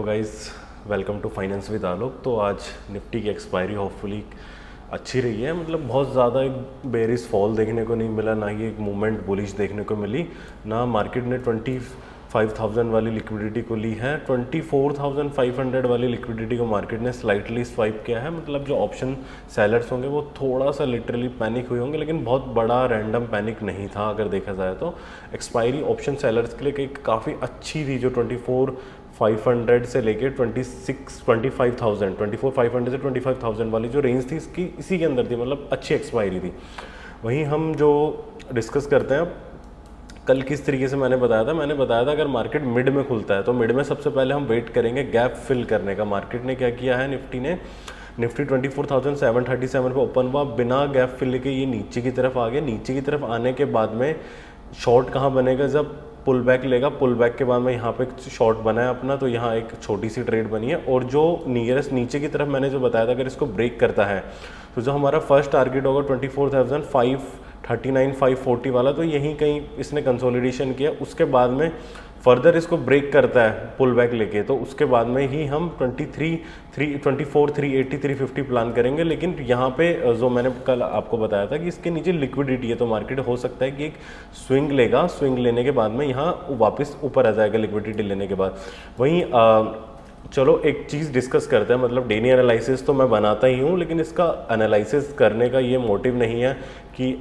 तो guys, welcome to finance with Alok. तो आज निफ्टी की एक्सपायरी होपफुली अच्छी रही है। मतलब बहुत ज़्यादा एक बेरिश फॉल देखने को नहीं मिला, ना ही एक मूवमेंट बुलिश देखने को मिली, ना मार्केट ने 25,000 वाली लिक्विडिटी को ली है। 24,500 वाली लिक्विडिटी को मार्केट ने स्लाइटली स्वाइप किया है। मतलब जो ऑप्शन सेलर्स होंगे वो थोड़ा सा लिटरली पैनिक हुए होंगे, लेकिन बहुत बड़ा रैंडम पैनिक नहीं था। अगर देखा जाए तो एक्सपायरी ऑप्शन सेलर्स के लिए काफ़ी अच्छी थी, जो 24,500 से लेके 24,500 से 25,000 वाली जो रेंज थी इसकी इसी के अंदर थी। मतलब अच्छी एक्सपायरी थी। वहीं हम जो डिस्कस करते हैं कल किस तरीके से मैंने बताया था अगर मार्केट मिड में खुलता है तो मिड में सबसे पहले हम वेट करेंगे गैप फिल करने का। मार्केट ने क्या किया है, निफ्टी 24,737 पे ओपन हुआ, बिना गैप फिल के ये नीचे की तरफ आ गया। नीचे की तरफ आने के बाद में शॉर्ट कहाँ बनेगा, जब पुल बैक लेगा। पुल बैक के बाद में यहाँ पे शॉर्ट बना है अपना, तो यहाँ एक छोटी सी ट्रेड बनी है। और जो नियरेस्ट नीचे की तरफ मैंने जो बताया था, अगर इसको ब्रेक करता है तो जो हमारा फर्स्ट टारगेट होगा 24,539,540 वाला, तो यहीं कहीं इसने कंसोलिडेशन किया। उसके बाद में फर्दर इसको ब्रेक करता है पुल बैक लेके, तो उसके बाद में ही हम 24,380 350 प्लान करेंगे। लेकिन यहाँ पे जो मैंने कल आपको बताया था कि इसके नीचे लिक्विडिटी है, तो मार्केट हो सकता है कि एक स्विंग लेगा। स्विंग लेने के बाद में यहाँ वापस ऊपर आ जाएगा लिक्विडिटी लेने के बाद। वहीं चलो एक चीज़ डिस्कस करते हैं। मतलब डेली एनालिसिस तो मैं बनाता ही हूँ, लेकिन इसका एनालिसिस करने का ये मोटिव नहीं है कि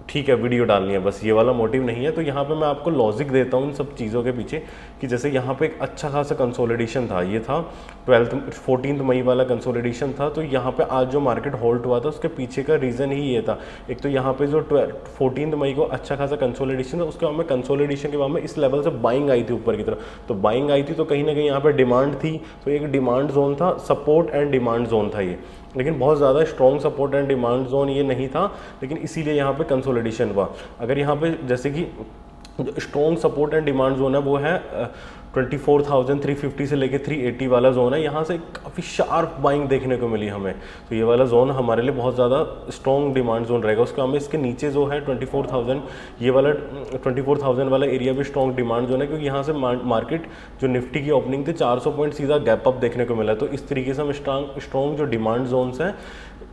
ठीक है वीडियो डालनी है, बस ये वाला मोटिव नहीं है। तो यहाँ पे मैं आपको लॉजिक देता हूँ इन सब चीज़ों के पीछे, कि जैसे यहाँ पे एक अच्छा खासा कंसोलिडेशन था, ये था 14 मई वाला कंसोलिडेशन था। तो यहाँ पे आज जो मार्केट होल्ड हुआ था उसके पीछे का रीज़न ही ये था। एक तो यहाँ पे जो 14 मई को अच्छा खासा कंसोलिडेशन था, उसके बाद में कंसोलिडेशन के बाद में इस लेवल से बाइंग आई थी ऊपर की तरफ। तो बाइंग आई थी तो कहीं ना कहीं यहाँ पे डिमांड थी, तो एक डिमांड जोन था, सपोर्ट एंड डिमांड जोन था ये। लेकिन बहुत ज़्यादा strong support and demand zone ये नहीं था, लेकिन इसीलिए यहाँ पे कंसोलिडेशन हुआ। अगर यहाँ पे जैसे कि strong support and demand zone है वो है 24,350 से लेके 380 वाला जोन है। यहाँ से काफ़ी शार्प बाइंग देखने को मिली हमें, तो ये वाला जोन हमारे लिए बहुत ज़्यादा स्ट्रॉन्ग डिमांड जोन रहेगा। उसके हमें इसके नीचे जो है 24,000, ये वाला 24,000 वाला एरिया भी स्ट्रॉन्ग डिमांड जोन है, क्योंकि यहाँ से मार्केट जो निफ्टी की ओपनिंग थी 400 पॉइंट सीधा गैप अप देखने को मिला। तो इस तरीके से हम स्ट्रॉन्ग जो डिमांड जोन्स हैं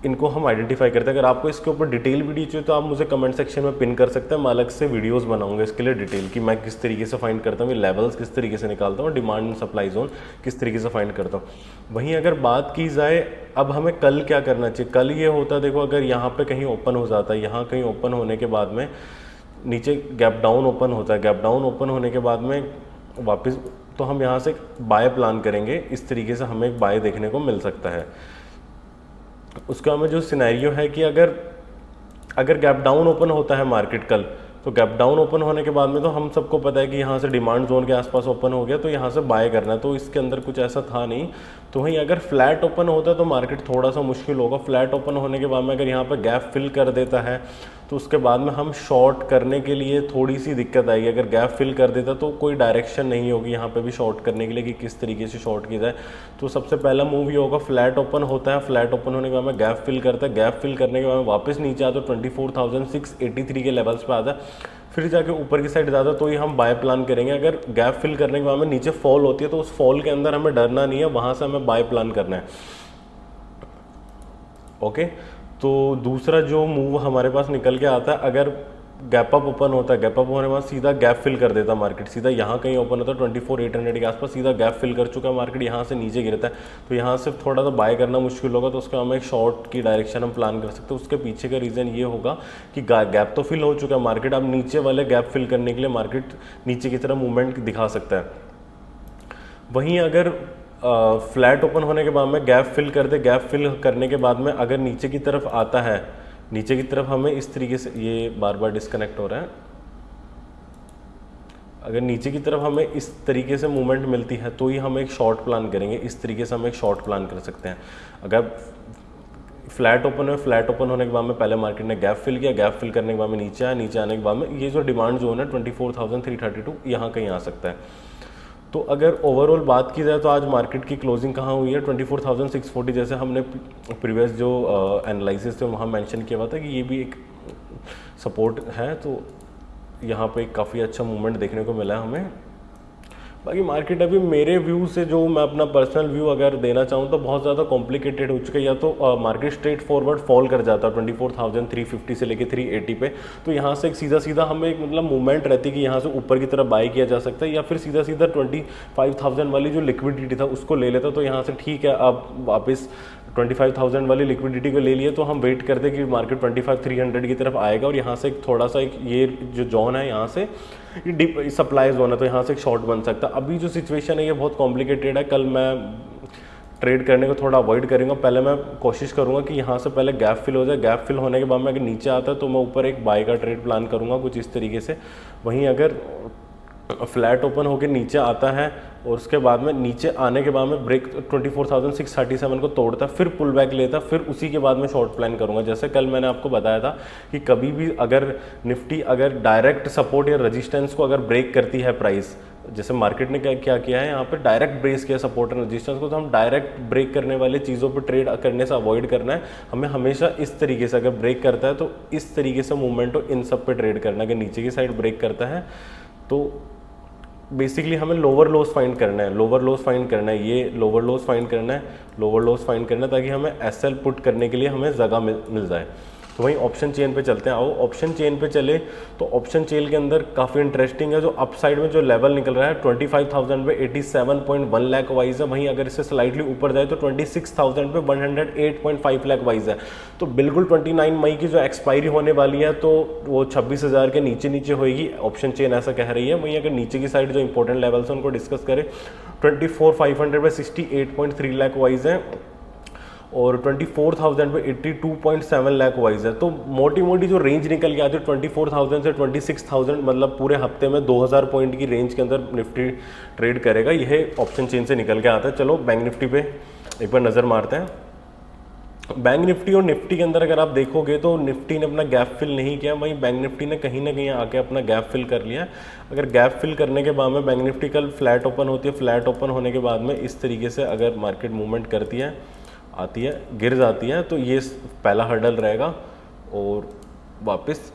इनको हम आइडेंटिफाई करते हैं। अगर आपको इसके ऊपर डिटेल वीडियो चाहिए तो आप मुझे कमेंट सेक्शन में पिन कर सकते हैं। मैं अलग से वीडियोस बनाऊंगा इसके लिए डिटेल, कि मैं किस तरीके से फाइंड करता हूँ, ये लेवल्स किस तरीके से निकालता हूँ, डिमांड एंड सप्लाई जोन किस तरीके से फाइंड करता हूँ। वहीं अगर बात की जाए अब हमें कल क्या करना चाहिए, कल ये होता है, देखो अगर यहाँ पे कहीं ओपन हो जाता है, यहाँ कहीं ओपन होने के बाद में नीचे गैप डाउन ओपन होता है, गैप डाउन ओपन होने के बाद में वापस, तो हम यहाँ से बाय प्लान करेंगे। इस तरीके से हमें एक बाय देखने को मिल सकता है। उसका हमें जो सिनेरियो है कि अगर गैप डाउन ओपन होता है मार्केट कल, तो गैप डाउन ओपन होने के बाद में तो हम सबको पता है कि यहाँ से डिमांड जोन के आसपास ओपन हो गया, तो यहाँ से बाय करना है। तो इसके अंदर कुछ ऐसा था नहीं। तो वहीं अगर फ्लैट ओपन होता है तो मार्केट थोड़ा सा मुश्किल होगा। फ्लैट ओपन होने के बाद में अगर यहाँ पर गैप फिल कर देता है तो उसके बाद में हम शॉर्ट करने के लिए थोड़ी सी दिक्कत आएगी। अगर गैप फिल कर देता तो कोई डायरेक्शन नहीं होगी यहाँ पे भी शॉर्ट करने के लिए कि किस तरीके से शॉर्ट किया जाए। तो सबसे पहला मूव ये होगा, फ्लैट ओपन होता है, फ्लैट ओपन होने के बाद में गैप फिल करता है, गैप फिल करने के बाद में वापस नीचे आता है 24,683 के लेवल्स पे आता है, फिर जाके ऊपर की साइड ज़्यादा, तो ये हम बाय प्लान करेंगे। अगर गैप फिल करने के बाद में नीचे फॉल होती है तो उस फॉल के अंदर हमें डरना नहीं है, वहाँ से हमें बाय प्लान करना है। ओके, तो दूसरा जो मूव हमारे पास निकल के आता है, अगर गैप अप ओपन होता है, गैप अप होने के बाद सीधा गैप फिल कर देता है मार्केट, सीधा यहाँ कहीं ओपन होता है 24,800 के आसपास, सीधा गैप फिल कर चुका है मार्केट, यहाँ से नीचे गिरता है, तो यहाँ से थोड़ा सा बाय करना मुश्किल होगा। तो उसका हम एक शॉर्ट की डायरेक्शन हम प्लान कर सकते हैं। उसके पीछे का रीज़न ये होगा कि गैप तो फिल हो चुका है मार्केट, अब नीचे वाले गैप फिल करने के लिए मार्केट नीचे की तरफ मूवमेंट दिखा सकता है। वहीं अगर फ्लैट ओपन होने के बाद में गैप फिल कर दे, गैप फिल करने के बाद में अगर नीचे की तरफ आता है, नीचे की तरफ हमें इस तरीके से, ये बार बार डिस्कनेक्ट हो रहा है, अगर नीचे की तरफ हमें इस तरीके से मूवमेंट मिलती है तो ही हम एक शॉर्ट प्लान करेंगे। इस तरीके से हम एक शॉर्ट प्लान कर सकते हैं। अगर फ्लैट ओपन है, फ्लैट ओपन होने के बाद में पहले मार्केट ने गैप फिल किया, गैप फिल करने के बाद में नीचे आया, नीचे आने के बाद में ये जो डिमांड जोन है 24,332 यहाँ कहीं आ सकता है। तो अगर ओवरऑल बात की जाए तो आज मार्केट की क्लोजिंग कहाँ हुई है, 24,640, जैसे हमने प्रीवियस जो एनालिसिस थे वहाँ मेंशन किया हुआ था कि ये भी एक सपोर्ट है। तो यहाँ पे काफ़ी अच्छा मूवमेंट देखने को मिला है हमें। बाकी मार्केट अभी मेरे व्यू से, जो मैं अपना पर्सनल व्यू अगर देना चाहूँ तो बहुत ज़्यादा कॉम्प्लिकेटेड हो चुका है। या तो मार्केट स्ट्रेट फॉरवर्ड फॉल कर जाता है 24,350 से लेके 380 पे, तो यहाँ से एक सीधा सीधा हमें एक मतलब मूवमेंट रहती है कि यहाँ से ऊपर की तरफ बाय किया जा सकता है, या फिर सीधा सीधा 25,000 वाली जो लिक्विडिटी था उसको ले लेता। तो यहाँ से ठीक है, अब वापस 25,000 वाली लिक्विडिटी को ले लिए तो हम वेट करते कि मार्केट 25,300 की तरफ आएगा, और यहाँ से एक थोड़ा सा एक ये जो जोन है यहाँ से डीप सप्लाई जोन है, तो यहाँ से एक शॉर्ट बन सकता है। अभी जो सिचुएशन है ये बहुत कॉम्प्लिकेटेड है। कल मैं ट्रेड करने को थोड़ा अवॉइड करूँगा, पहले मैं कोशिश करूँगा कि यहाँ से पहले गैप फिल हो जाए। गैप फिल होने के बाद में अगर नीचे आता है तो मैं ऊपर एक बाय का ट्रेड प्लान करूँगा कुछ इस तरीके से। वहीं अगर फ्लैट ओपन होकर नीचे आता है और उसके बाद में नीचे आने के बाद में ब्रेक 24,637 को तोड़ता है, फिर पुल बैक लेता, फिर उसी के बाद में शॉर्ट प्लान करूंगा। जैसे कल मैंने आपको बताया था कि कभी भी अगर निफ्टी अगर डायरेक्ट सपोर्ट या रेजिस्टेंस को अगर ब्रेक करती है प्राइस, जैसे मार्केट ने क्या किया है यहाँ पे डायरेक्ट ब्रेक किया सपोर्ट एंड रेजिस्टेंस को, तो हम डायरेक्ट ब्रेक करने वाले चीज़ों पर ट्रेड करने से अवॉइड करना है। हमें हमेशा इस तरीके से, अगर ब्रेक करता है तो इस तरीके से मूवमेंट हो, इन सब पे ट्रेड करना है। अगर नीचे की साइड ब्रेक करता है तो बेसिकली हमें लोअर लोस फाइंड करना है, लोअर लोस फाइंड करना है, ये लोअर लोस फाइंड करना है, लोअर लोस फाइंड करना है, ताकि हमें एसएल पुट करने के लिए हमें जगह मिल जाए। तो वहीं ऑप्शन चेन पे चलते हैं। आओ ऑप्शन चेन पे चले तो ऑप्शन चेन के अंदर काफ़ी इंटरेस्टिंग है। जो अप साइड में जो लेवल निकल रहा है 25,000 पे 87.1 लाख वाइज है। वहीं अगर इससे स्लाइटली ऊपर जाए तो 26,000 पे 108.5 लाख वाइज है। तो बिल्कुल 29 मई की जो एक्सपायरी होने वाली है तो वो 26,000 के नीचे नीचे होएगी, ऑप्शन चेन ऐसा कह रही है। वहीं अगर नीचे की साइड जो इंपॉर्टेंट लेवल्स हैं उनको डिस्कस करें, 24,500 पे 68.3 लाख वाइज है और 24,000 पे 82.7 लाख वाइज है। तो मोटी मोटी जो रेंज निकल के आती है 24,000 से 26,000, मतलब पूरे हफ्ते में 2,000 पॉइंट की रेंज के अंदर निफ्टी ट्रेड करेगा। यह ऑप्शन चेन से निकल के आता है। चलो बैंक निफ्टी पे एक बार नज़र मारते हैं। बैंक निफ्टी और निफ्टी के अंदर अगर आप देखोगे तो निफ्टी ने अपना गैप फिल नहीं किया, वहीं बैंक निफ्टी ने कहीं ना कहीं आके अपना गैप फिल कर लिया। अगर गैप फिल करने के बाद में बैंक निफ्टी कल फ्लैट ओपन होती है, फ्लैट ओपन होने के बाद में इस तरीके से अगर मार्केट मूवमेंट करती है, आती है, गिर जाती है, तो ये पहला हर्डल रहेगा और वापस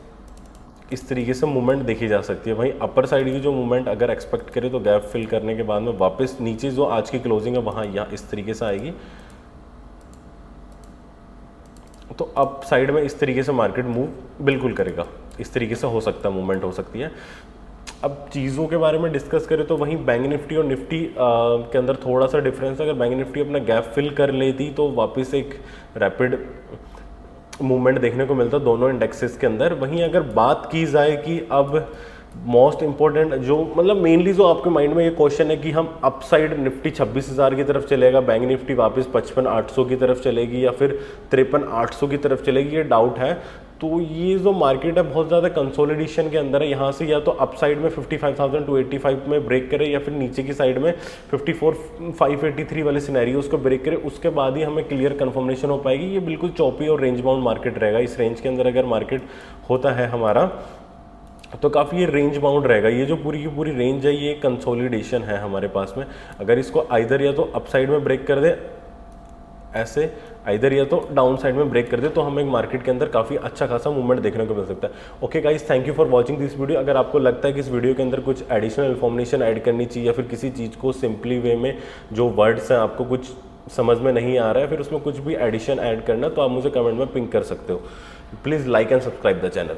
इस तरीके से मूवमेंट देखी जा सकती है। वहीं अपर साइड की जो मूवमेंट अगर एक्सपेक्ट करें तो गैप फिल करने के बाद में वापस नीचे जो आज की क्लोजिंग है वहाँ यहाँ इस तरीके से आएगी। तो अप साइड में इस तरीके से मार्केट मूव बिल्कुल करेगा, इस तरीके से हो सकता है, मूवमेंट हो सकती है। अब चीज़ों के बारे में डिस्कस करें तो वहीं बैंक निफ्टी और निफ्टी के अंदर थोड़ा सा डिफरेंस है। अगर बैंक निफ्टी अपना गैप फिल कर लेती तो वापस एक रैपिड मूवमेंट देखने को मिलता दोनों इंडेक्सेस के अंदर। वहीं अगर बात की जाए कि अब मोस्ट इंपॉर्टेंट जो मतलब मेनली जो आपके माइंड में ये क्वेश्चन है कि हम अपसाइड निफ्टी 26,000 की तरफ चलेगा, बैंक निफ्टी वापस 55,800 की तरफ चलेगी या फिर 53,800 की तरफ चलेगी, ये डाउट है। तो ये जो मार्केट है बहुत ज़्यादा कंसोलिडेशन के अंदर है। यहाँ से या तो अपसाइड में 55,285 में ब्रेक करे या फिर नीचे की साइड में 54,583 वाले सिनेरियो उसको ब्रेक करे, उसके बाद ही हमें क्लियर कंफर्मेशन हो पाएगी। ये बिल्कुल चौपी और रेंज बाउंड मार्केट रहेगा। इस रेंज के अंदर अगर मार्केट होता है हमारा तो काफ़ी ये रेंज बाउंड रहेगा। ये जो पूरी की पूरी रेंज है ये कंसोलिडेशन है हमारे पास में। अगर इसको आइदर या तो अपसाइड में ब्रेक कर दे ऐसे, आइदर या तो डाउन साइड में ब्रेक कर दे, तो हमें मार्केट के अंदर काफ़ी अच्छा खासा मूवमेंट देखने को मिल सकता है। Okay guys, thank you for watching this video. अगर आपको लगता है कि इस वीडियो के अंदर कुछ एडिशनल इन्फॉर्मेशन ऐड करनी चाहिए या फिर किसी चीज़ को सिंपली वे में जो वर्ड्स हैं आपको कुछ समझ में नहीं आ रहा है, फिर उसमें कुछ भी एडिशन ऐड करना, तो आप मुझे कमेंट में पिंक कर सकते हो। Please like and subscribe the channel.